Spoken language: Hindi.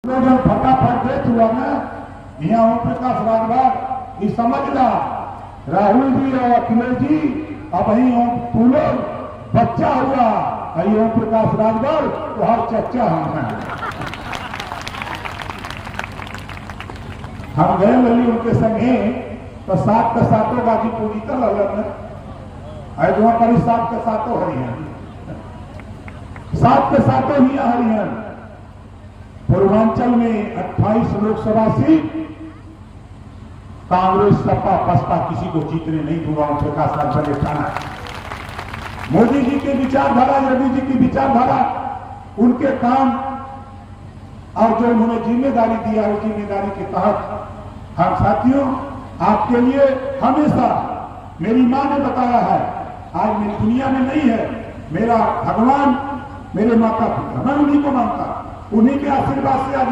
जब फटाफट डेथ हुआ ना, यहाँ ओम प्रकाश राजभर ये समझना, राहुल जी और अखिलेश जी अब ही तू लोग बच्चा हुआ, ओम प्रकाश राजभर तो हर चच्चा हम हैं। हम गए लली उनके संगे तो 7 के 7 गाजीपुर निकल अलग अयोध्या पर 7 के 7 हरिहर, 7 के 7 ही हरिहर। पूर्वांचल में 28 लोकसभा सीट कांग्रेस सपा बसपा किसी को जीतने नहीं दूंगा। ओम प्रकाश राजभर ने ठाना। मोदी जी के विचारधारा, योगी जी की विचारधारा, उनके काम और जो उन्होंने जिम्मेदारी दिया उस जिम्मेदारी के तहत हम साथियों आपके लिए हमेशा, मेरी मां ने बताया है, आज मेरी दुनिया में नहीं है, मेरा भगवान मेरे माता पिता, मैं उन्हीं को मानता, उन्हीं के आशीर्वाद से आज